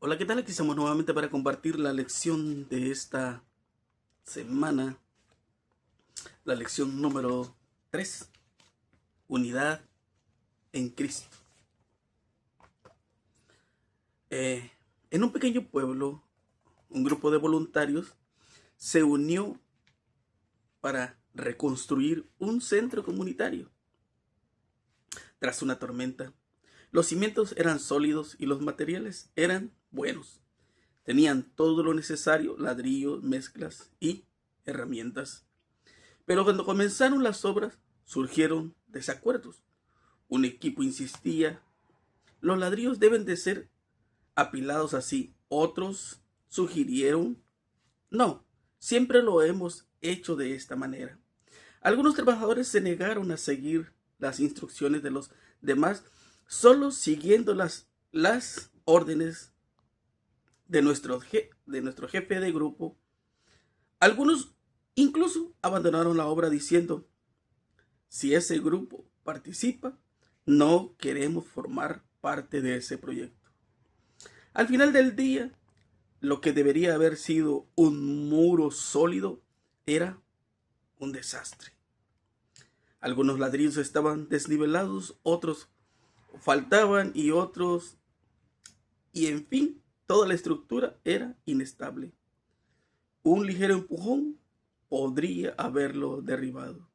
Hola, ¿qué tal? Aquí estamos nuevamente para compartir la lección de esta semana, la lección número 3, unidad en Cristo. En un pequeño pueblo, un grupo de voluntarios se unió para reconstruir un centro comunitario. Tras una tormenta, los cimientos eran sólidos y los materiales eran buenos. Tenían todo lo necesario: ladrillos, mezclas y herramientas. Pero cuando comenzaron las obras, surgieron desacuerdos. Un equipo insistía: los ladrillos deben de ser apilados así. Otros sugirieron: no, siempre lo hemos hecho de esta manera. Algunos trabajadores se negaron a seguir las instrucciones de los demás, solo siguiendo las órdenes de nuestro jefe de grupo. Algunos incluso abandonaron la obra diciendo: si ese grupo participa, no queremos formar parte de ese proyecto. Al final del día, lo que debería haber sido un muro sólido era un desastre. Algunos ladrillos estaban desnivelados, otros faltaban y en fin, toda la estructura era inestable. Un ligero empujón podría haberlo derribado.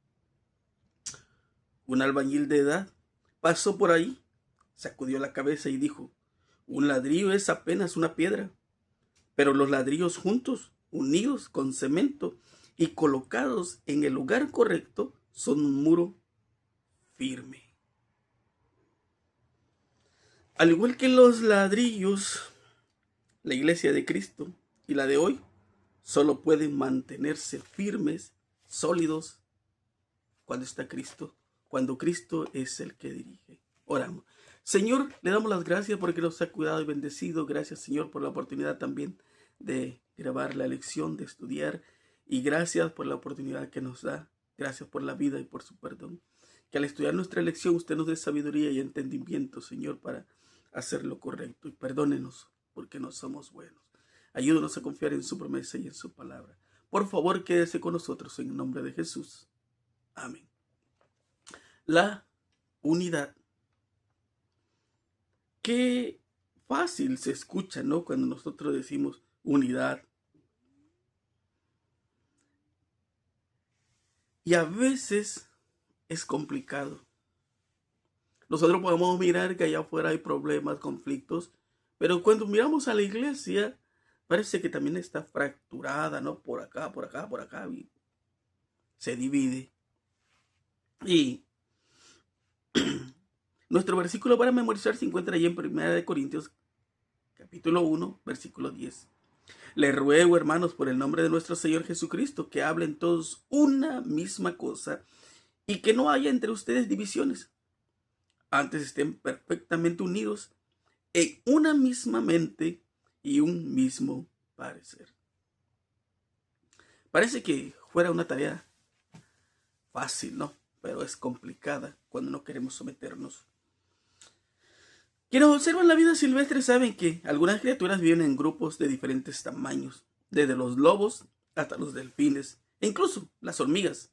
Un albañil de edad pasó por ahí, sacudió la cabeza y dijo: un ladrillo es apenas una piedra, pero los ladrillos juntos, unidos con cemento y colocados en el lugar correcto, son un muro firme. Al igual que los ladrillos, la iglesia de Cristo y la de hoy solo pueden mantenerse firmes, sólidos, cuando está Cristo, cuando Cristo es el que dirige. Oramos. Señor, le damos las gracias porque nos ha cuidado y bendecido. Gracias, Señor, por la oportunidad también de grabar la lección, de estudiar. Y gracias por la oportunidad que nos da. Gracias por la vida y por su perdón. Que al estudiar nuestra lección usted nos dé sabiduría y entendimiento, Señor, para hacer lo correcto. Y perdónenos porque no somos buenos. Ayúdanos a confiar en su promesa y en su palabra. Por favor, quédese con nosotros en el nombre de Jesús. Amén. La unidad. Qué fácil se escucha, ¿no? Cuando nosotros decimos unidad. Y a veces es complicado. Nosotros podemos mirar que allá afuera hay problemas, conflictos, pero cuando miramos a la iglesia, parece que también está fracturada, ¿no? Por acá, por acá, por acá. Y se divide. Y nuestro versículo para memorizar se encuentra allí en 1 Corintios capítulo 1, versículo 10. Les ruego, hermanos, por el nombre de nuestro Señor Jesucristo, que hablen todos una misma cosa y que no haya entre ustedes divisiones. Antes estén perfectamente unidos en una misma mente y un mismo parecer. Parece que fuera una tarea fácil, ¿no? Pero es complicada cuando no queremos someternos. Quienes observan la vida silvestre saben que algunas criaturas viven en grupos de diferentes tamaños, desde los lobos hasta los delfines, e incluso las hormigas.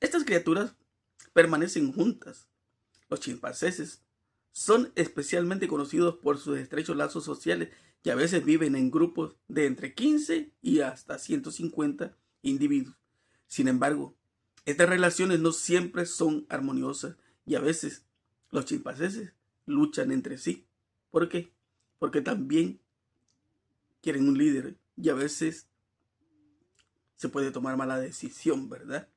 Estas criaturas permanecen juntas. Los chimpancés son especialmente conocidos por sus estrechos lazos sociales y a veces viven en grupos de entre 15 y hasta 150 individuos. Sin embargo, estas relaciones no siempre son armoniosas y a veces los chimpancés luchan entre sí. ¿Por qué? Porque también quieren un líder y a veces se puede tomar mala decisión, ¿verdad?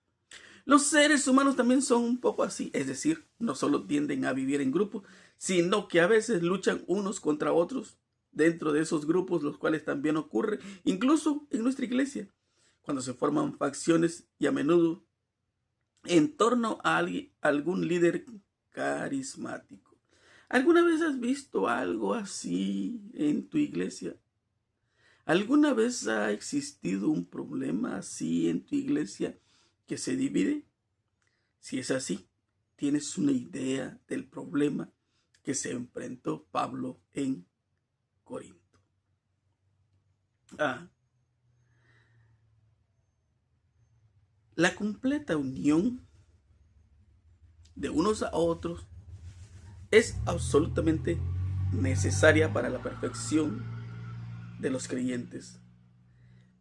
Los seres humanos también son un poco así, es decir, no solo tienden a vivir en grupos, sino que a veces luchan unos contra otros dentro de esos grupos, los cuales también ocurre incluso en nuestra iglesia, cuando se forman facciones y a menudo en torno a algún líder carismático. ¿Alguna vez has visto algo así en tu iglesia? ¿Alguna vez ha existido un problema así en tu iglesia que se divide? Si es así, tienes una idea del problema que se enfrentó Pablo en Corinto. Ah, la completa unión de unos a otros es absolutamente necesaria para la perfección de los creyentes.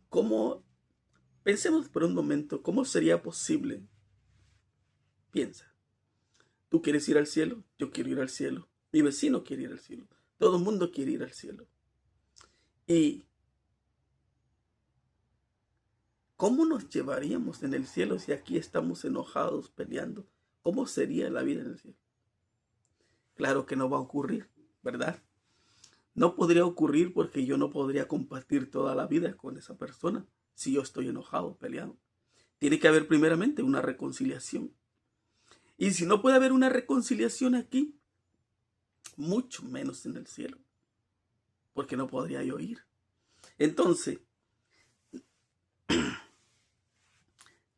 ¿Cómo? Pensemos por un momento, ¿cómo sería posible? Piensa, tú quieres ir al cielo, yo quiero ir al cielo, mi vecino quiere ir al cielo, todo el mundo quiere ir al cielo. ¿Y cómo nos llevaríamos en el cielo si aquí estamos enojados, peleando? ¿Cómo sería la vida en el cielo? Claro que no va a ocurrir, ¿verdad? No podría ocurrir porque yo no podría compartir toda la vida con esa persona si yo estoy enojado, peleado. Tiene que haber primeramente una reconciliación. Y si no puede haber una reconciliación aquí, mucho menos en el cielo, porque no podría yo ir. Entonces,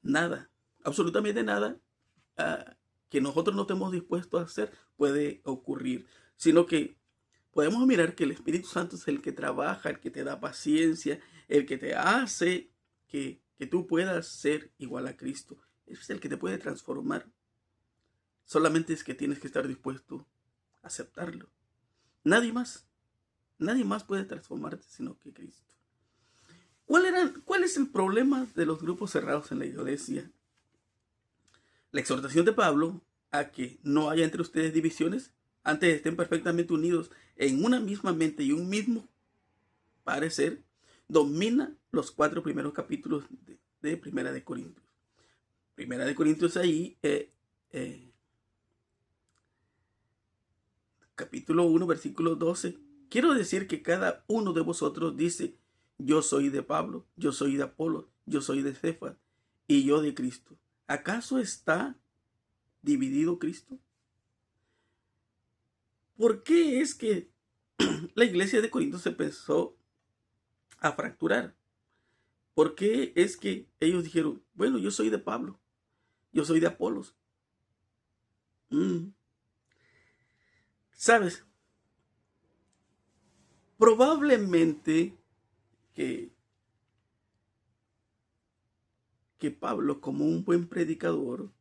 nada, absolutamente nada que nosotros no estemos dispuestos a hacer puede ocurrir, sino que podemos mirar que el Espíritu Santo es el que trabaja, el que te da paciencia, el que te hace que tú puedas ser igual a Cristo. Es el que te puede transformar. Solamente es que tienes que estar dispuesto a aceptarlo. Nadie más puede transformarte sino que Cristo. ¿Cuál es el problema de los grupos cerrados en la iglesia? La exhortación de Pablo a que no haya entre ustedes divisiones, antes estén perfectamente unidos en una misma mente y un mismo parecer, domina los 4 primeros capítulos de Primera de Corintios. Primera de Corintios ahí, capítulo 1, versículo 12. Quiero decir que cada uno de vosotros dice, yo soy de Pablo, yo soy de Apolo, yo soy de Cefas y yo de Cristo. ¿Acaso está dividido Cristo? ¿Por qué es que la iglesia de Corinto se empezó a fracturar? ¿Por qué es que ellos dijeron, bueno, yo soy de Pablo, yo soy de Apolos? ¿Sabes? Probablemente que Pablo, como un buen predicador,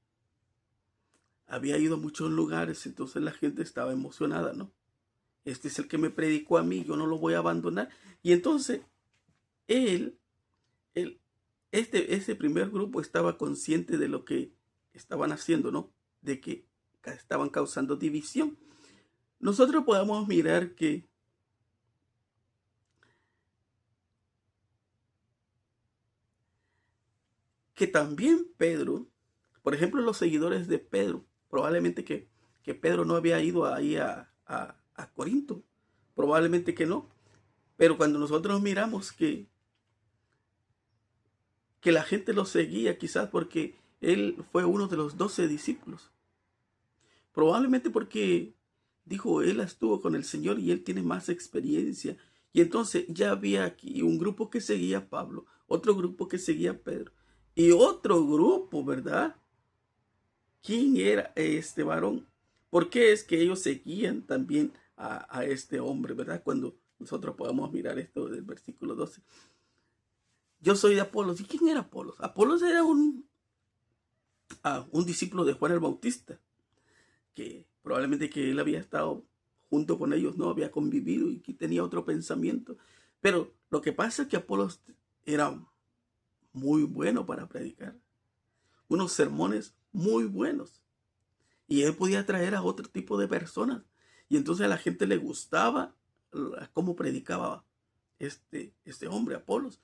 había ido a muchos lugares, entonces la gente estaba emocionada, ¿no? Este es el que me predicó a mí, yo no lo voy a abandonar. Y entonces él, este primer grupo estaba consciente de lo que estaban haciendo, ¿no? De que estaban causando división. Nosotros podemos mirar que también Pedro, por ejemplo, los seguidores de Pedro, probablemente que Pedro no había ido ahí a Corinto, probablemente que no, pero cuando nosotros miramos que la gente lo seguía quizás porque él fue uno de los 12 discípulos, probablemente porque dijo, él estuvo con el Señor y él tiene más experiencia, y entonces ya había aquí un grupo que seguía a Pablo, otro grupo que seguía a Pedro, y otro grupo, ¿verdad? ¿Quién era este varón? ¿Por qué es que ellos seguían también a este hombre, verdad? Cuando nosotros podamos mirar esto del versículo 12. Yo soy de Apolos. ¿Y quién era Apolos? Apolos era un discípulo de Juan el Bautista, que probablemente que él había estado junto con ellos, no había convivido y que tenía otro pensamiento. Pero lo que pasa es que Apolos era muy bueno para predicar, unos sermones muy buenos. Y él podía atraer a otro tipo de personas. Y entonces a la gente le gustaba cómo predicaba este hombre, Apolos.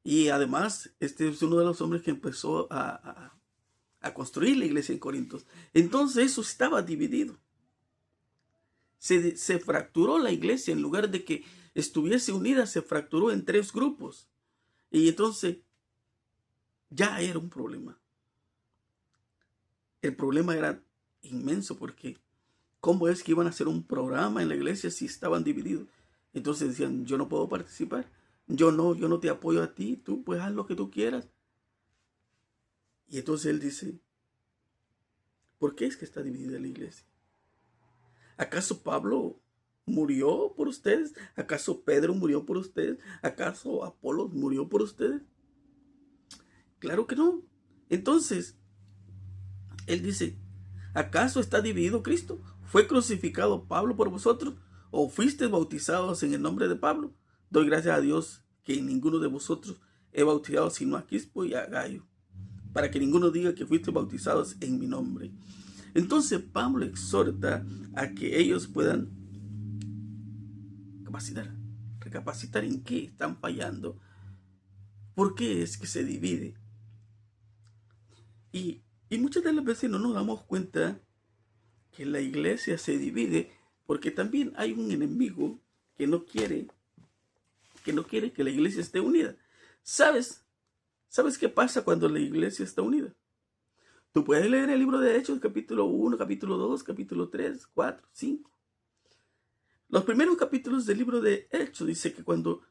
Y además, este es uno de los hombres que empezó a construir la iglesia en Corintios. Entonces eso estaba dividido. Se fracturó la iglesia. En lugar de que estuviese unida, se fracturó en 3 grupos. Y entonces ya era un problema. El problema era inmenso porque ¿cómo es que iban a hacer un programa en la iglesia si estaban divididos? Entonces decían, yo no puedo participar, yo no te apoyo a ti, tú pues haz lo que tú quieras. Y entonces él dice, ¿por qué es que está dividida la iglesia? ¿Acaso Pablo murió por ustedes? ¿Acaso Pedro murió por ustedes? ¿Acaso Apolos murió por ustedes? Claro que no. Entonces, él dice, ¿acaso está dividido Cristo? ¿Fue crucificado Pablo por vosotros? ¿O fuisteis bautizados en el nombre de Pablo? Doy gracias a Dios que en ninguno de vosotros he bautizado sino a Quispo y a Gayo, para que ninguno diga que fuisteis bautizados en mi nombre. Entonces Pablo exhorta a que ellos puedan recapacitar en qué están fallando, por qué es que se divide. Y muchas de las veces no nos damos cuenta que la iglesia se divide porque también hay un enemigo que no quiere que la iglesia esté unida. ¿Sabes qué pasa cuando la iglesia está unida? Tú puedes leer el libro de Hechos, capítulo 1, capítulo 2, capítulo 3, 4, 5. Los primeros capítulos del libro de Hechos dice que cuando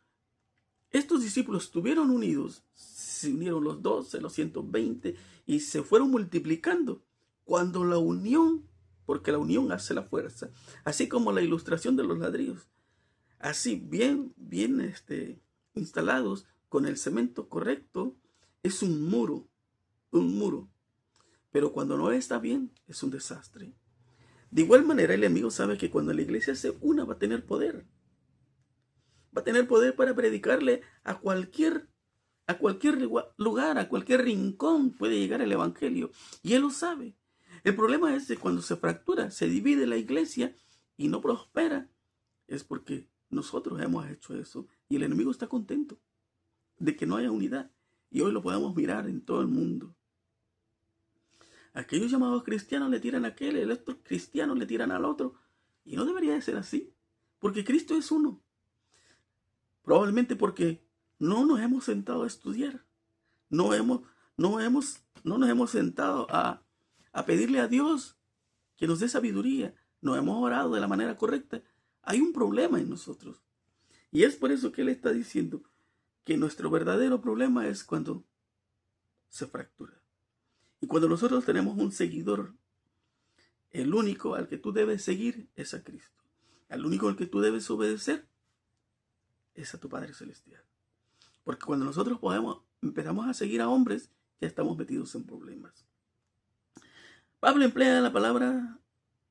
estos discípulos estuvieron unidos, se unieron los 12, los 120 y se fueron multiplicando. Cuando la unión, porque la unión hace la fuerza, así como la ilustración de los ladrillos, así bien instalados con el cemento correcto, es un muro. Pero cuando no está bien, es un desastre. De igual manera, el enemigo sabe que cuando la iglesia se una va a tener poder. Va a tener poder para predicarle a cualquier lugar, a cualquier rincón puede llegar el evangelio. Y él lo sabe. El problema es que cuando se fractura, se divide la iglesia y no prospera, es porque nosotros hemos hecho eso. Y el enemigo está contento de que no haya unidad. Y hoy lo podemos mirar en todo el mundo. Aquellos llamados cristianos le tiran a aquel, el otro cristiano le tiran al otro. Y no debería de ser así, porque Cristo es uno. Probablemente porque no nos hemos sentado a estudiar. No nos hemos sentado a pedirle a Dios que nos dé sabiduría. No hemos orado de la manera correcta. Hay un problema en nosotros. Y es por eso que Él está diciendo que nuestro verdadero problema es cuando se fractura. Y cuando nosotros tenemos un seguidor, el único al que tú debes seguir es a Cristo. Al único al que tú debes obedecer es a tu Padre Celestial. Porque cuando nosotros empezamos a seguir a hombres, ya estamos metidos en problemas. Pablo emplea la palabra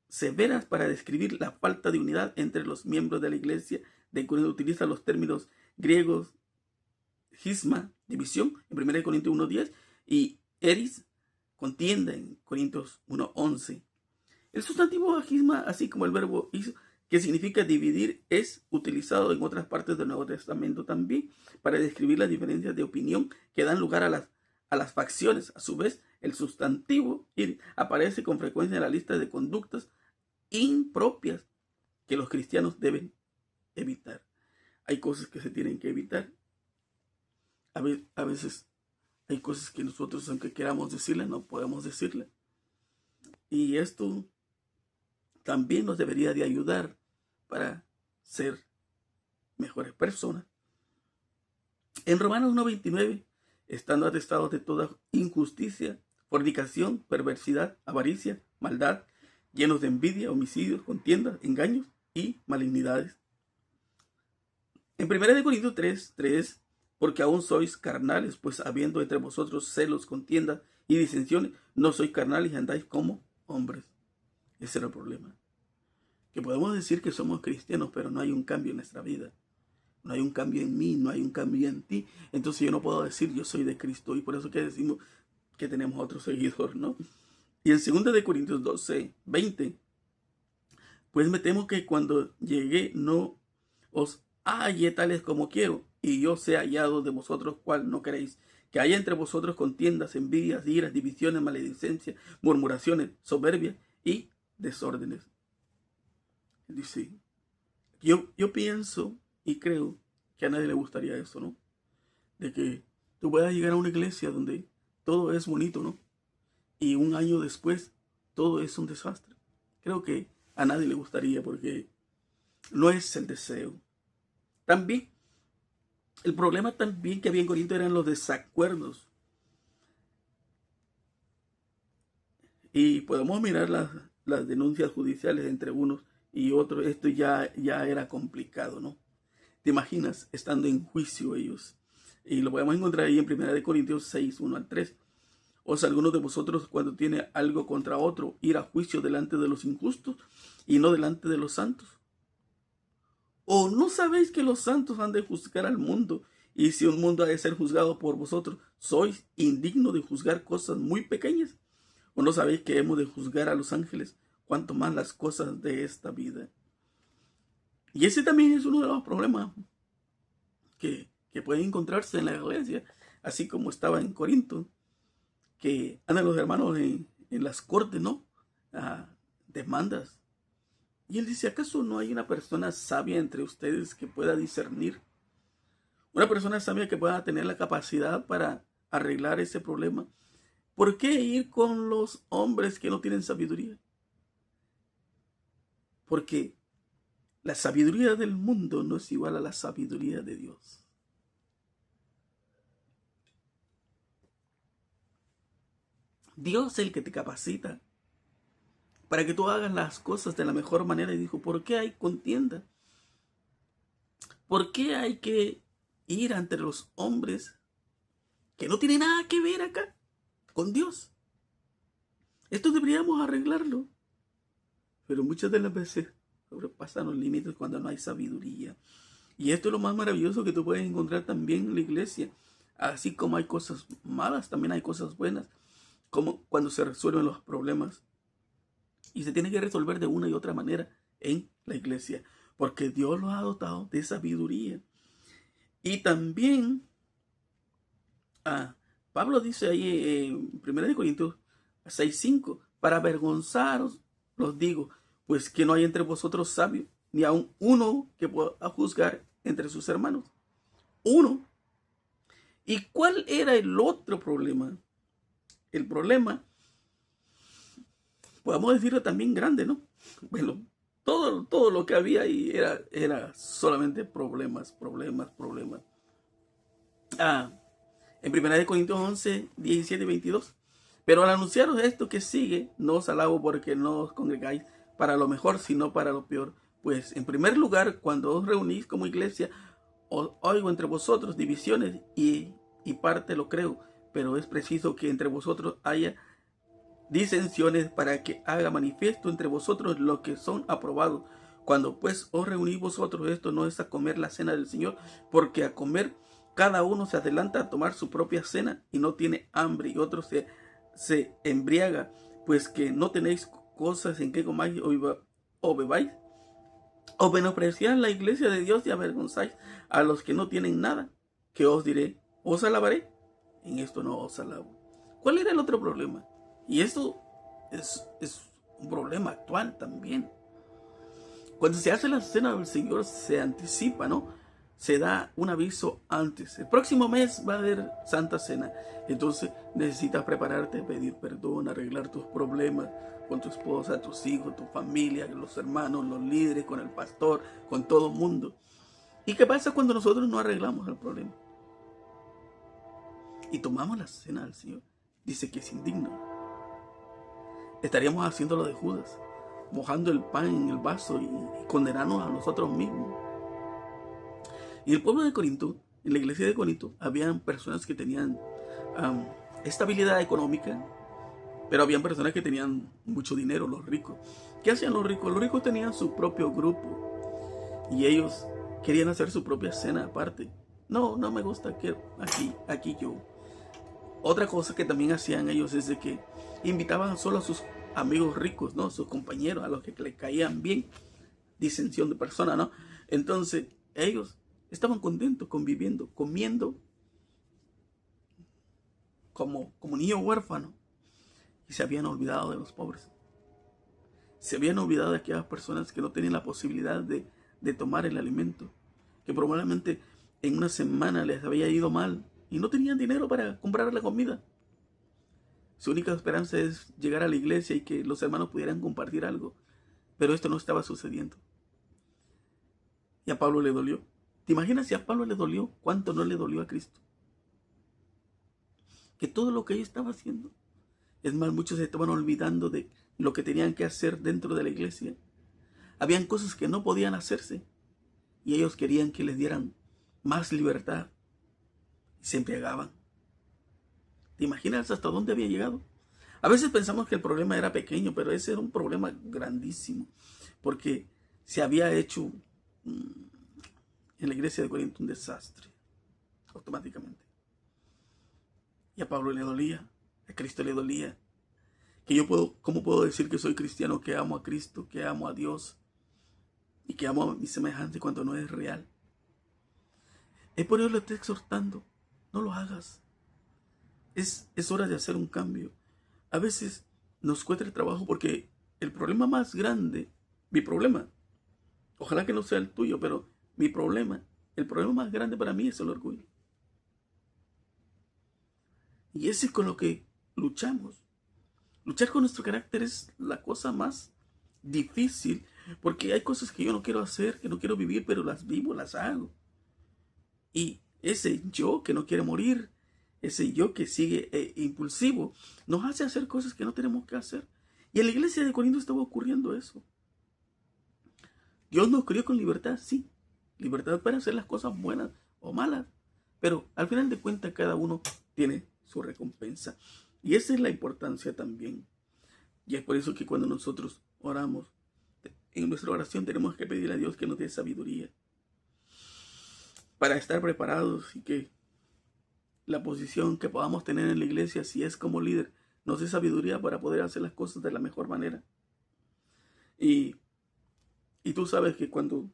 severas para describir la falta de unidad entre los miembros de la iglesia. De Corinto utiliza los términos griegos cisma, división, en 1 Corintios 1:10, y eris, contienda, en Corintios 1:11. El sustantivo cisma, así como el verbo iso, que significa dividir, es utilizado en otras partes del Nuevo Testamento también para describir las diferencias de opinión que dan lugar a las facciones. A su vez, el sustantivo ir aparece con frecuencia en la lista de conductas impropias que los cristianos deben evitar. Hay cosas que se tienen que evitar. A veces hay cosas que nosotros, aunque queramos decirle, no podemos decirle. Y esto también nos debería de ayudar para ser mejores personas. En Romanos 1:29, estando atestados de toda injusticia, fornicación, perversidad, avaricia, maldad, llenos de envidia, homicidios, contiendas, engaños y malignidades. En 1 Corintios 3:3, porque aún sois carnales, pues habiendo entre vosotros celos, contiendas y disensiones, no sois carnales y andáis como hombres. Ese era el problema. Que podemos decir que somos cristianos, pero no hay un cambio en nuestra vida. No hay un cambio en mí, no hay un cambio en ti. Entonces yo no puedo decir yo soy de Cristo. Y por eso que decimos que tenemos otro seguidor, ¿no? Y en 2 Corintios 12:20, pues me temo que cuando llegue no os halle tales como quiero, y yo sea hallado de vosotros cual no queréis, que haya entre vosotros contiendas, envidias, iras, divisiones, maledicencia, murmuraciones, soberbias y desórdenes. Dice, yo pienso y creo que a nadie le gustaría eso, ¿no? De que tú puedas llegar a una iglesia donde todo es bonito, ¿no? Y un año después todo es un desastre. Creo que a nadie le gustaría, porque no es el deseo. También, el problema también que había en Corinto eran los desacuerdos. Y podemos mirar las denuncias judiciales entre unos y otro, esto ya era complicado, ¿no? ¿Te imaginas estando en juicio ellos? Y lo podemos encontrar ahí en 1 Corintios 6, 1 al 3. ¿O si alguno de vosotros, cuando tiene algo contra otro, ir a juicio delante de los injustos y no delante de los santos? ¿O no sabéis que los santos han de juzgar al mundo? Y si un mundo ha de ser juzgado por vosotros, ¿sois indignos de juzgar cosas muy pequeñas? ¿O no sabéis que hemos de juzgar a los ángeles, cuanto más las cosas de esta vida? Y ese también es uno de los problemas que puede encontrarse en la iglesia, así como estaba en Corinto, que andan los hermanos en las cortes, ¿no? Demandas. Y él dice, ¿acaso no hay una persona sabia entre ustedes que pueda discernir? Una persona sabia que pueda tener la capacidad para arreglar ese problema. ¿Por qué ir con los hombres que no tienen sabiduría? Porque la sabiduría del mundo no es igual a la sabiduría de Dios. Dios es el que te capacita para que tú hagas las cosas de la mejor manera. Y dijo, ¿por qué hay contienda? ¿Por qué hay que ir ante los hombres que no tienen nada que ver acá con Dios? Esto deberíamos arreglarlo. Pero muchas de las veces sobrepasan los límites cuando no hay sabiduría. Y esto es lo más maravilloso que tú puedes encontrar también en la iglesia. Así como hay cosas malas, también hay cosas buenas. Como cuando se resuelven los problemas. Y se tiene que resolver de una y otra manera en la iglesia. Porque Dios los ha dotado de sabiduría. Y también Pablo dice ahí en 1 Corintios 6:5, para avergonzaros los digo, pues que no hay entre vosotros sabio, ni aun uno que pueda juzgar entre sus hermanos. Uno. ¿Y cuál era el otro problema? El problema, podemos decirlo también grande, ¿no? Bueno, todo lo que había ahí era solamente problemas. En 1 Corintios 11, 17 y 22. Pero al anunciaros esto que sigue, no os alabo porque no os congregáis para lo mejor, sino para lo peor. Pues en primer lugar, cuando os reunís como iglesia, os oigo entre vosotros divisiones y parte lo creo. Pero es preciso que entre vosotros haya disensiones para que haga manifiesto entre vosotros lo que son aprobados. Cuando pues os reunís vosotros, esto no es a comer la cena del Señor, porque a comer cada uno se adelanta a tomar su propia cena y no tiene hambre, y otro se embriaga, pues que no tenéis cosas en que comáis o bebáis. O menospreciáis la iglesia de Dios y avergonzáis a los que no tienen nada. ¿Qué os diré? ¿Os alabaré? En esto no os alabo. ¿Cuál era el otro problema? Y esto es un problema actual también. Cuando se hace la cena del Señor, se anticipa, ¿no? Se da un aviso antes. El próximo mes va a haber Santa Cena. Entonces necesitas prepararte, pedir perdón, arreglar tus problemas con tu esposa, tus hijos, tu familia, los hermanos, los líderes, con el pastor, con todo el mundo. ¿Y qué pasa cuando nosotros no arreglamos el problema? Y tomamos la cena del Señor. Dice que es indigno. Estaríamos haciendo lo de Judas, mojando el pan en el vaso y condenarnos a nosotros mismos. Y el pueblo de Corinto, en la iglesia de Corinto, habían personas que tenían estabilidad económica, pero habían personas que tenían mucho dinero, los ricos. ¿Qué hacían los ricos? Los ricos tenían su propio grupo y ellos querían hacer su propia cena aparte. No me gusta que aquí yo. Otra cosa que también hacían ellos es de que invitaban solo a sus amigos ricos, ¿no? Sus compañeros, a los que les caían bien. Disensión de personas, ¿no? Entonces, ellos estaban contentos, conviviendo, comiendo como niños huérfanos. Y se habían olvidado de los pobres. Se habían olvidado de aquellas personas que no tenían la posibilidad de tomar el alimento. Que probablemente en una semana les había ido mal y no tenían dinero para comprar la comida. Su única esperanza es llegar a la iglesia y que los hermanos pudieran compartir algo. Pero esto no estaba sucediendo. Y a Pablo le dolió. ¿Te imaginas si a Pablo le dolió? ¿Cuánto no le dolió a Cristo? Que todo lo que ellos estaban haciendo. Es más, muchos se estaban olvidando de lo que tenían que hacer dentro de la iglesia. Habían cosas que no podían hacerse y ellos querían que les dieran más libertad y se embriagaban. ¿Te imaginas hasta dónde había llegado? A veces pensamos que el problema era pequeño, pero ese era un problema grandísimo, porque se había hecho en la iglesia de Corinto un desastre automáticamente. Y a Pablo le dolía, a Cristo le dolía. ¿Cómo puedo decir que soy cristiano, que amo a Cristo, que amo a Dios y que amo a mi semejante cuando no es real? Es por eso le estoy exhortando, no lo hagas. Es hora de hacer un cambio. A veces nos cuesta el trabajo porque el problema más grande, mi problema, ojalá que no sea el tuyo, pero el problema más grande para mí es el orgullo. Y ese es con lo que luchamos. Luchar con nuestro carácter es la cosa más difícil, porque hay cosas que yo no quiero hacer, que no quiero vivir, pero las vivo, las hago. Y ese yo que no quiere morir, ese yo que sigue impulsivo, nos hace hacer cosas que no tenemos que hacer. Y en la iglesia de Corinto estaba ocurriendo eso. Dios nos crió con libertad, sí. Libertad para hacer las cosas buenas o malas. Pero al final de cuentas cada uno tiene su recompensa. Y esa es la importancia también. Y es por eso que cuando nosotros oramos, en nuestra oración tenemos que pedir a Dios que nos dé sabiduría. Para estar preparados y que la posición que podamos tener en la iglesia, si es como líder, nos dé sabiduría para poder hacer las cosas de la mejor manera. Y tú sabes que cuando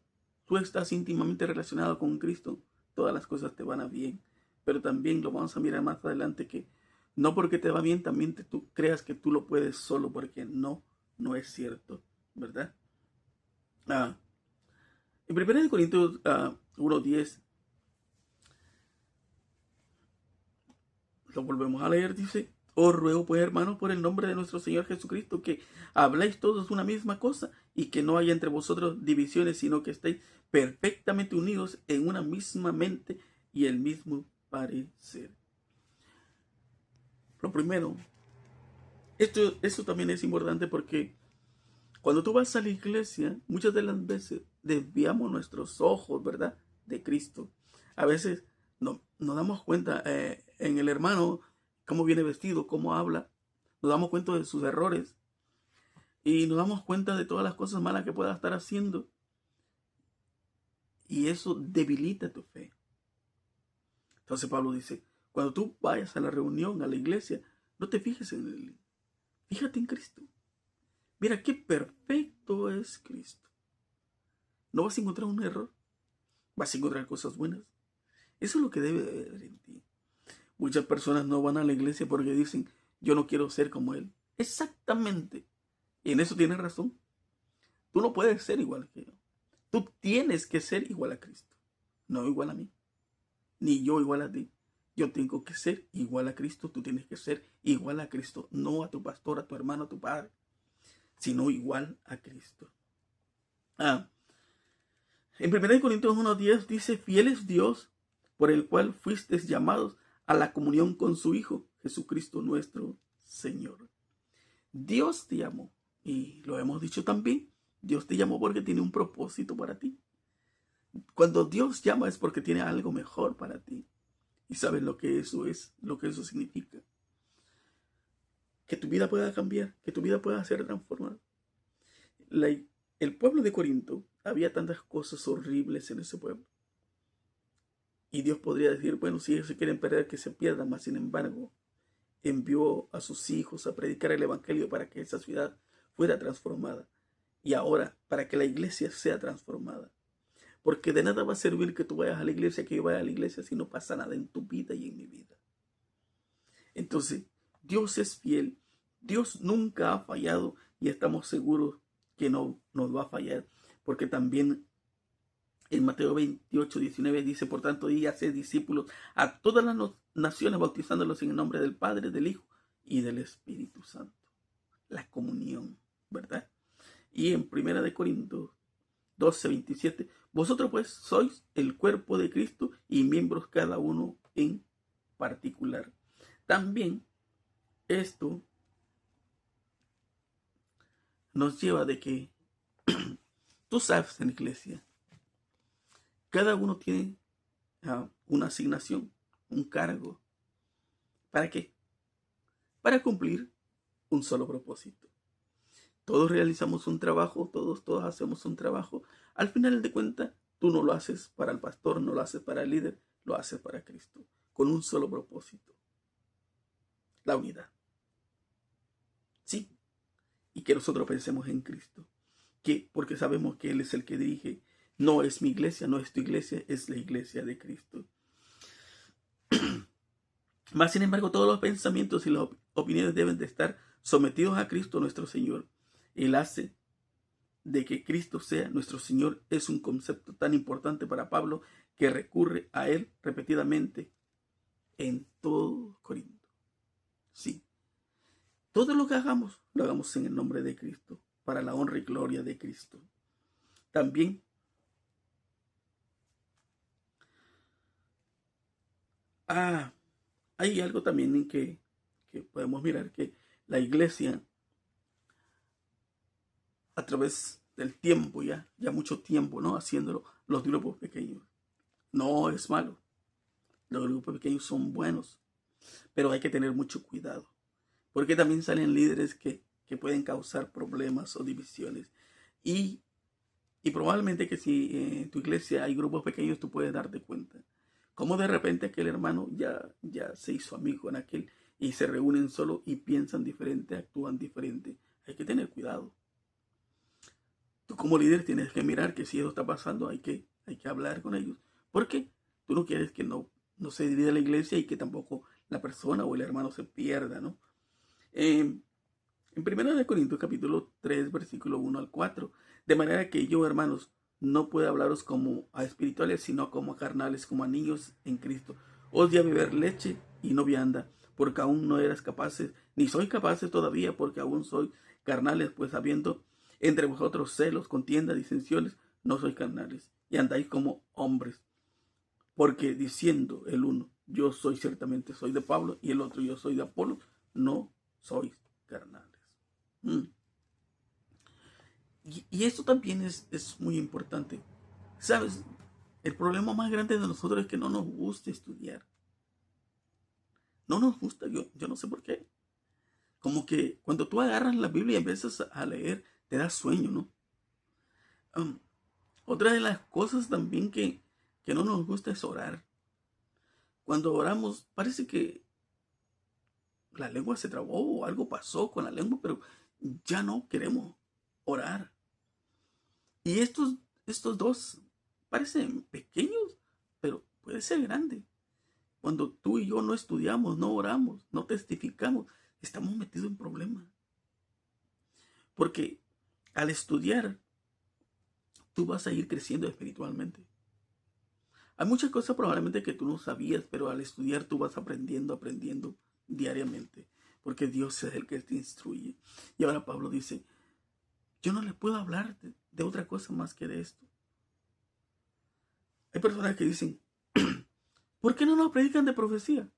tú estás íntimamente relacionado con Cristo, todas las cosas te van a bien. Pero también lo vamos a mirar más adelante, que no porque te va bien también tú creas que tú lo puedes solo, porque no es cierto, ¿verdad? En 1 Corintios 1:10 lo volvemos a leer, dice: os ruego pues, hermanos, por el nombre de nuestro Señor Jesucristo, que habléis todos una misma cosa y que no haya entre vosotros divisiones, sino que estéis perfectamente unidos en una misma mente y el mismo parecer. Lo primero, esto también es importante, porque cuando tú vas a la iglesia, muchas de las veces desviamos nuestros ojos, ¿verdad?, de Cristo. A veces nos damos cuenta en el hermano cómo viene vestido, cómo habla. Nos damos cuenta de sus errores y nos damos cuenta de todas las cosas malas que pueda estar haciendo. Y eso debilita tu fe. Entonces Pablo dice: cuando tú vayas a la reunión, a la iglesia, no te fijes en él, fíjate en Cristo. Mira qué perfecto es Cristo. No vas a encontrar un error, vas a encontrar cosas buenas. Eso es lo que debe de haber en ti. Muchas personas no van a la iglesia porque dicen: yo no quiero ser como él. Exactamente. Y en eso tienes razón. Tú no puedes ser igual que yo. Tú tienes que ser igual a Cristo. No igual a mí. Ni yo igual a ti. Yo tengo que ser igual a Cristo. Tú tienes que ser igual a Cristo. No a tu pastor, a tu hermano, a tu padre, sino igual a Cristo. En 1 Corintios 1:10 dice: fiel es Dios, por el cual fuisteis llamados a la comunión con su Hijo, Jesucristo nuestro Señor. Dios te llamó, y lo hemos dicho también, Dios te llamó porque tiene un propósito para ti. Cuando Dios llama es porque tiene algo mejor para ti. Y sabes lo que eso es, lo que eso significa. Que tu vida pueda cambiar, que tu vida pueda ser transformada. El pueblo de Corinto, había tantas cosas horribles en ese pueblo. Y Dios podría decir: bueno, si ellos se quieren perder, que se pierdan. Mas sin embargo, envió a sus hijos a predicar el evangelio para que esa ciudad fuera transformada. Y ahora, para que la iglesia sea transformada. Porque de nada va a servir que tú vayas a la iglesia, que yo vaya a la iglesia, si no pasa nada en tu vida y en mi vida. Entonces, Dios es fiel. Dios nunca ha fallado y estamos seguros que no nos va a fallar. Porque también en Mateo 28:19 dice: por tanto, y haced discípulos a todas las naciones, bautizándolos en el nombre del Padre, del Hijo y del Espíritu Santo. La comunión, ¿verdad? Y en 1 Corintios 12:27, vosotros pues sois el cuerpo de Cristo y miembros cada uno en particular. También esto nos lleva de que Tú sabes, en la iglesia, cada uno tiene una asignación, un cargo. ¿Para qué? Para cumplir un solo propósito. Todos realizamos un trabajo, todos hacemos un trabajo. Al final de cuentas, tú no lo haces para el pastor, no lo haces para el líder, lo haces para Cristo, con un solo propósito: la unidad. Sí, y que nosotros pensemos en Cristo, que porque sabemos que Él es el que dirige. No es mi iglesia, no es tu iglesia, es la iglesia de Cristo. Más sin embargo, todos los pensamientos y las opiniones deben de estar sometidos a Cristo nuestro Señor. Él hace de que Cristo sea nuestro Señor es un concepto tan importante para Pablo que recurre a él repetidamente en todo Corinto. Sí, todo lo que hagamos, lo hagamos en el nombre de Cristo, para la honra y gloria de Cristo. También hay algo también en que podemos mirar, que la iglesia, a través del tiempo, ya mucho tiempo, ¿no?, haciéndolo, los grupos pequeños. No es malo. Los grupos pequeños son buenos, pero hay que tener mucho cuidado, porque también salen líderes que pueden causar problemas o divisiones. Y probablemente que si en tu iglesia hay grupos pequeños, tú puedes darte cuenta cómo de repente aquel hermano ya se hizo amigo en aquel y se reúnen solo y piensan diferente, actúan diferente. Hay que tener cuidado. Tú como líder tienes que mirar que si eso está pasando, hay que hablar con ellos. Porque tú no quieres que no se divida la iglesia y que tampoco la persona o el hermano se pierda, ¿no? En 1 Corintios capítulo 3, versículo 1 al 4. De manera que yo, hermanos, no puedo hablaros como a espirituales, sino como a carnales, como a niños en Cristo. Os di a beber leche y no vianda, porque aún no eras capaces, ni sois capaces todavía, porque aún sois carnales, pues habiendo entre vosotros celos, contiendas, disensiones, no sois carnales, y andáis como hombres. Porque diciendo el uno, yo soy ciertamente soy de Pablo, y el otro, yo soy de Apolo, no sois carnales. Y esto también es muy importante. ¿Sabes? El problema más grande de nosotros es que no nos gusta estudiar. No nos gusta, yo no sé por qué. Como que cuando tú agarras la Biblia y empiezas a leer, te da sueño, ¿no? Otra de las cosas también que no nos gusta es orar. Cuando oramos, parece que la lengua se trabó o algo pasó con la lengua, pero ya no queremos orar. Y estos dos parecen pequeños, pero puede ser grande. Cuando tú y yo no estudiamos, no oramos, no testificamos, estamos metidos en problemas. Porque al estudiar, tú vas a ir creciendo espiritualmente. Hay muchas cosas probablemente que tú no sabías, pero al estudiar tú vas aprendiendo diariamente. Porque Dios es el que te instruye. Y ahora Pablo dice, yo no les puedo hablar de otra cosa más que de esto. Hay personas que dicen, ¿por qué no nos predican de profecía?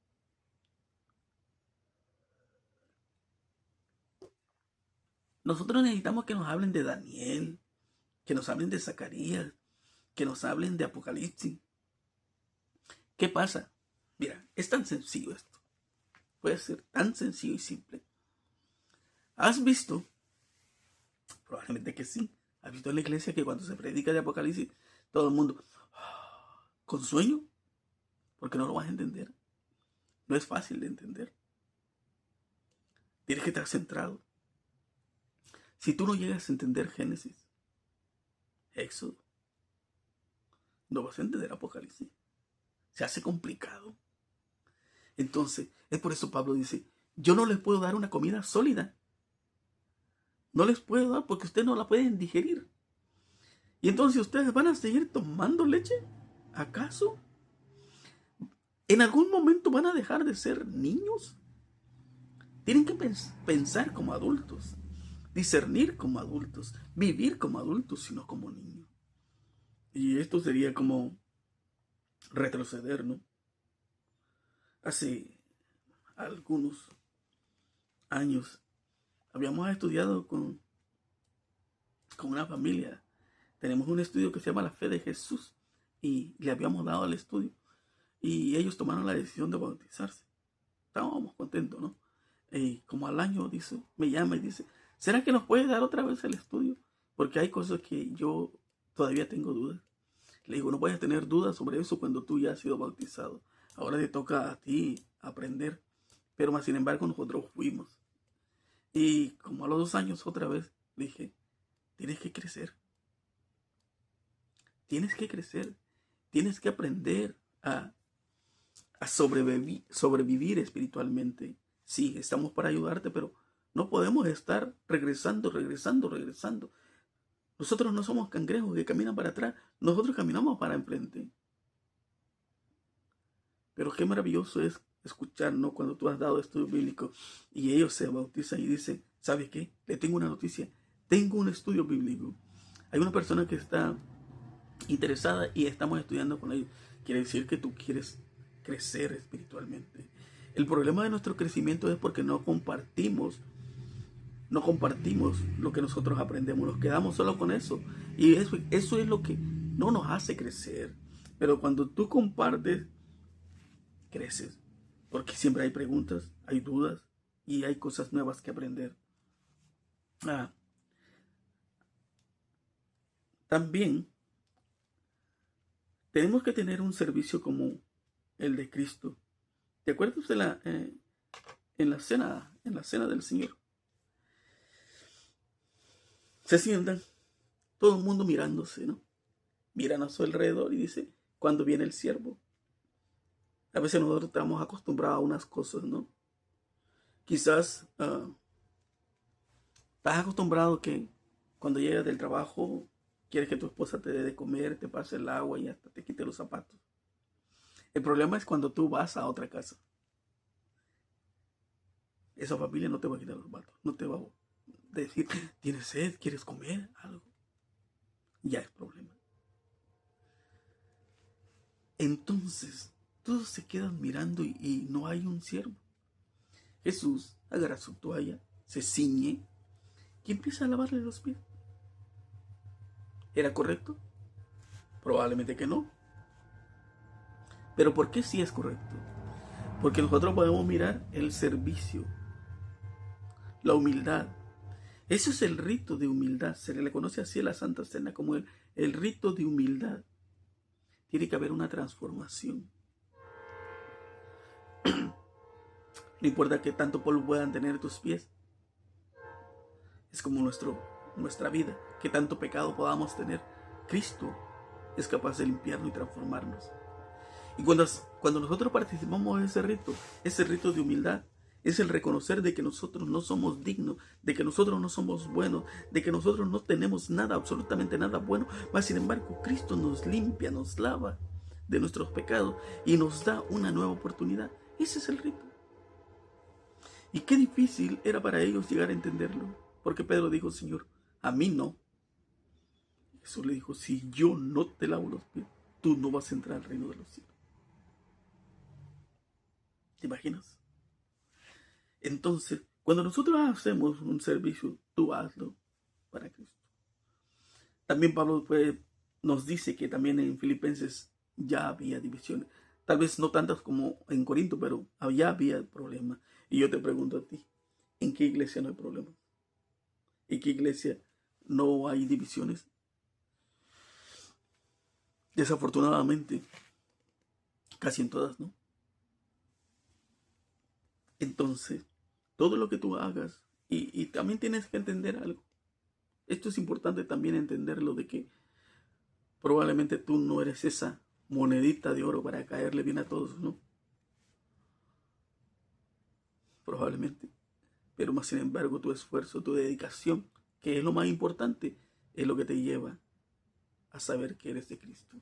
Nosotros necesitamos que nos hablen de Daniel, que nos hablen de Zacarías, que nos hablen de Apocalipsis. ¿Qué pasa? Mira, es tan sencillo esto. Puede ser tan sencillo y simple. ¿Has visto? Probablemente que sí. ¿Has visto en la iglesia que cuando se predica de Apocalipsis, todo el mundo con sueño? Porque no lo vas a entender. No es fácil de entender. Tienes que estar centrado. Si tú no llegas a entender Génesis, Éxodo, no vas a entender Apocalipsis. Se hace complicado. Entonces, es por eso Pablo dice, yo no les puedo dar una comida sólida. No les puedo dar porque ustedes no la pueden digerir. Y entonces ustedes van a seguir tomando leche. ¿Acaso? ¿En algún momento van a dejar de ser niños? Tienen que pensar como adultos, discernir como adultos, vivir como adultos, sino como niños. Y esto sería como retroceder, ¿no? Hace algunos años habíamos estudiado con una familia tenemos un estudio que se llama La Fe de Jesús y le habíamos dado el estudio y ellos tomaron la decisión de bautizarse. Estábamos contentos, ¿no? Y como al año dice, me llama y dice, ¿será que nos puedes dar otra vez el estudio? Porque hay cosas que yo todavía tengo dudas. Le digo, no puedes tener dudas sobre eso cuando tú ya has sido bautizado. Ahora te toca a ti aprender. Pero más sin embargo nosotros fuimos. Y como a los 2 años otra vez dije, tienes que crecer. Tienes que crecer. Tienes que aprender a sobrevivir espiritualmente. Sí, estamos para ayudarte, pero no podemos estar regresando. Nosotros no somos cangrejos que caminan para atrás, nosotros caminamos para enfrente. Pero qué maravilloso es escuchar, ¿no? Cuando tú has dado estudio bíblico y ellos se bautizan y dicen, ¿sabes qué? Le tengo una noticia, tengo un estudio bíblico. Hay una persona que está interesada y estamos estudiando con ellos. Quiere decir que tú quieres crecer espiritualmente. El problema de nuestro crecimiento es porque no compartimos lo que nosotros aprendemos, nos quedamos solo con eso. Y eso es lo que no nos hace crecer. Pero cuando tú compartes, creces. Porque siempre hay preguntas, hay dudas y hay cosas nuevas que aprender. También tenemos que tener un servicio como el de Cristo. ¿Te acuerdas de en la cena del Señor? Se sientan, todo el mundo mirándose, ¿no? Miran a su alrededor y dice, ¿cuándo viene el siervo? A veces nosotros estamos acostumbrados a unas cosas, ¿no? Quizás estás acostumbrado que cuando llegas del trabajo quieres que tu esposa te dé de comer, te pase el agua y hasta te quite los zapatos. El problema es cuando tú vas a otra casa. Esa familia no te va a quitar los zapatos, no te va a decir, ¿tienes sed? ¿Quieres comer algo? Ya es problema. Entonces, todos se quedan mirando y no hay un siervo. Jesús agarra su toalla, se ciñe y empieza a lavarle los pies. ¿Era correcto? Probablemente que no. Pero ¿por qué sí es correcto? Porque nosotros podemos mirar el servicio, la humildad. Eso es el rito de humildad. Se le conoce así a la Santa Cena como el rito de humildad. Tiene que haber una transformación. No importa que tanto polvo puedan tener tus pies. Es como nuestra vida. Que tanto pecado podamos tener. Cristo es capaz de limpiarnos y transformarnos. Y cuando nosotros participamos de ese rito de humildad, es el reconocer de que nosotros no somos dignos, de que nosotros no somos buenos, de que nosotros no tenemos nada, absolutamente nada bueno. Mas sin embargo, Cristo nos limpia, nos lava de nuestros pecados y nos da una nueva oportunidad. Ese es el rito. Y qué difícil era para ellos llegar a entenderlo. Porque Pedro dijo, Señor, a mí no. Jesús le dijo, si yo no te lavo los pies, tú no vas a entrar al reino de los cielos. ¿Te imaginas? Entonces, cuando nosotros hacemos un servicio, tú hazlo para Cristo. También Pablo nos dice que también en Filipenses ya había divisiones. Tal vez no tantas como en Corinto, pero ya había problemas. Y yo te pregunto a ti, ¿en qué iglesia no hay problemas? ¿En qué iglesia no hay divisiones? Desafortunadamente, casi en todas, ¿no? Entonces, todo lo que tú hagas, y también tienes que entender algo. Esto es importante también entenderlo, de que probablemente tú no eres esa monedita de oro para caerle bien a todos, ¿no? Probablemente. Pero más sin embargo, tu esfuerzo, tu dedicación, que es lo más importante, es lo que te lleva a saber que eres de Cristo,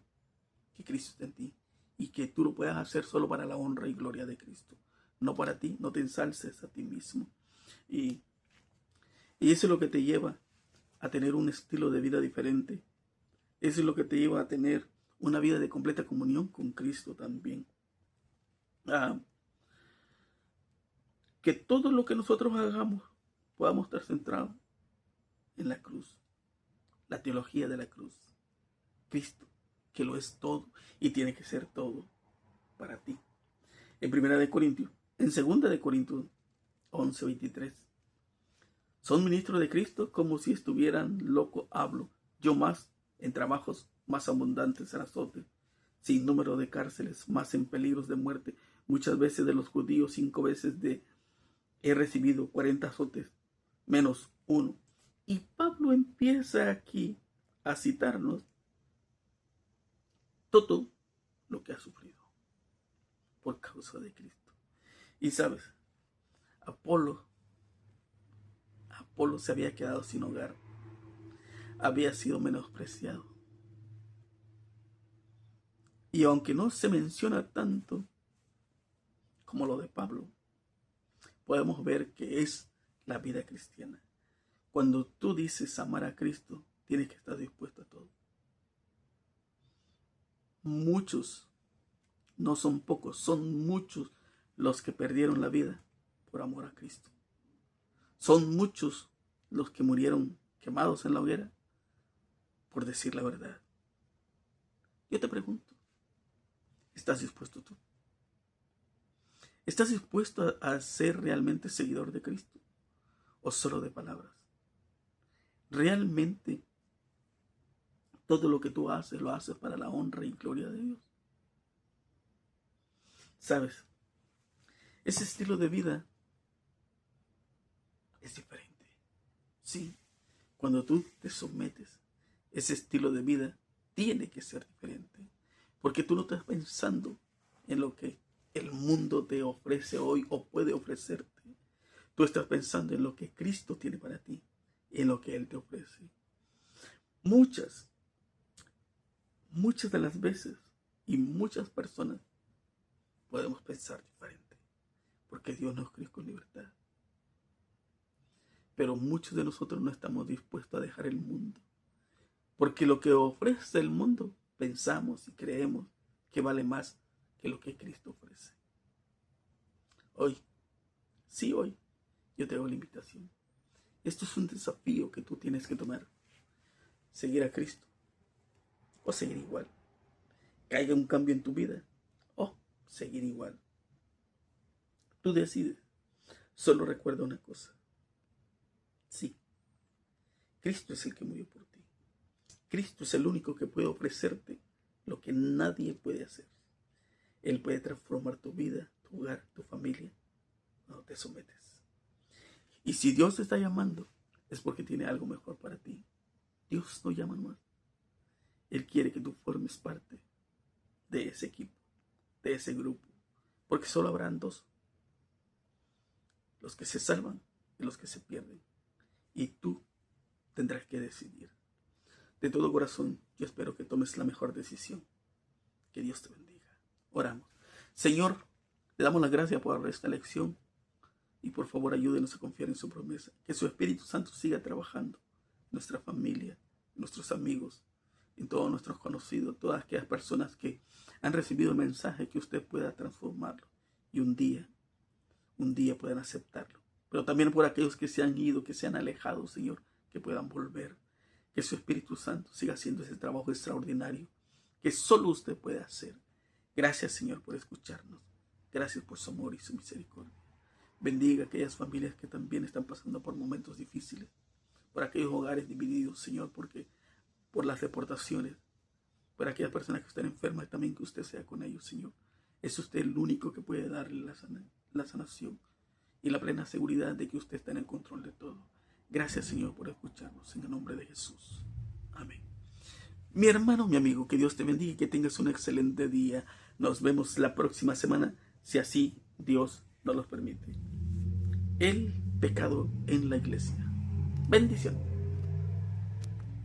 que Cristo está en ti y que tú lo puedas hacer solo para la honra y gloria de Cristo, no para ti. No te ensalces a ti mismo. Y eso es lo que te lleva a tener un estilo de vida diferente. Eso es lo que te lleva a tener una vida de completa comunión con Cristo también. Que todo lo que nosotros hagamos podamos estar centrados en la cruz, la teología de la cruz. Cristo, que lo es todo y tiene que ser todo para ti. En 2 Corintios 11:23. Son ministros de Cristo como si estuvieran loco hablo. Yo más en trabajos más abundantes en azotes, sin número de cárceles, más en peligros de muerte. Muchas veces de los judíos 5 veces he recibido 40 azotes, menos uno. Y Pablo empieza aquí a citarnos todo lo que ha sufrido por causa de Cristo. Y sabes, Apolo se había quedado sin hogar, había sido menospreciado. Y aunque no se menciona tanto como lo de Pablo, podemos ver que es la vida cristiana. Cuando tú dices amar a Cristo, tienes que estar dispuesto a todo. Muchos, no son pocos, son muchos los que perdieron la vida por amor a Cristo. Son muchos los que murieron quemados en la hoguera por decir la verdad. Yo te pregunto, ¿estás dispuesto tú? ¿Estás dispuesto a ser realmente seguidor de Cristo? ¿O solo de palabras? ¿Realmente todo lo que tú haces lo haces para la honra y gloria de Dios? ¿Sabes? Ese estilo de vida es diferente. Sí, cuando tú te sometes, ese estilo de vida tiene que ser diferente. Porque tú no estás pensando en lo que el mundo te ofrece hoy o puede ofrecerte. Tú estás pensando en lo que Cristo tiene para ti, en lo que Él te ofrece. Muchas de las veces y muchas personas podemos pensar diferente, porque Dios nos creó con libertad. Pero muchos de nosotros no estamos dispuestos a dejar el mundo, porque lo que ofrece el mundo pensamos y creemos que vale más que lo que Cristo ofrece. Hoy, yo te hago la invitación. Esto es un desafío que tú tienes que tomar. Seguir a Cristo o seguir igual. Que haya un cambio en tu vida o seguir igual. Tú decides. Solo recuerda una cosa. Sí, Cristo es el que murió por ti. Cristo es el único que puede ofrecerte lo que nadie puede hacer. Él puede transformar tu vida, tu hogar, tu familia, cuando te sometes. Y si Dios te está llamando, es porque tiene algo mejor para ti. Dios no llama más. Él quiere que tú formes parte de ese equipo, de ese grupo, porque solo habrán dos: los que se salvan y los que se pierden. Y tú tendrás que decidir. De todo corazón, yo espero que tomes la mejor decisión. Que Dios te bendiga. Oramos. Señor, te damos las gracias por esta lección y por favor ayúdenos a confiar en su promesa. Que su Espíritu Santo siga trabajando en nuestra familia, en nuestros amigos, en todos nuestros conocidos, todas aquellas personas que han recibido el mensaje, que usted pueda transformarlo y un día puedan aceptarlo. Pero también por aquellos que se han ido, que se han alejado, Señor, que puedan volver. Que su Espíritu Santo siga haciendo ese trabajo extraordinario que solo usted puede hacer. Gracias, Señor, por escucharnos. Gracias por su amor y su misericordia. Bendiga a aquellas familias que también están pasando por momentos difíciles, por aquellos hogares divididos, Señor, porque por las deportaciones, por aquellas personas que están enfermas, también que usted sea con ellos, Señor. Es usted el único que puede darle la sanación y la plena seguridad de que usted está en el control de todo. Gracias, Señor, por escucharnos. En el nombre de Jesús. Amén. Mi hermano, mi amigo, que Dios te bendiga y que tengas un excelente día. Nos vemos la próxima semana, si así Dios nos lo permite. El pecado en la iglesia. Bendición.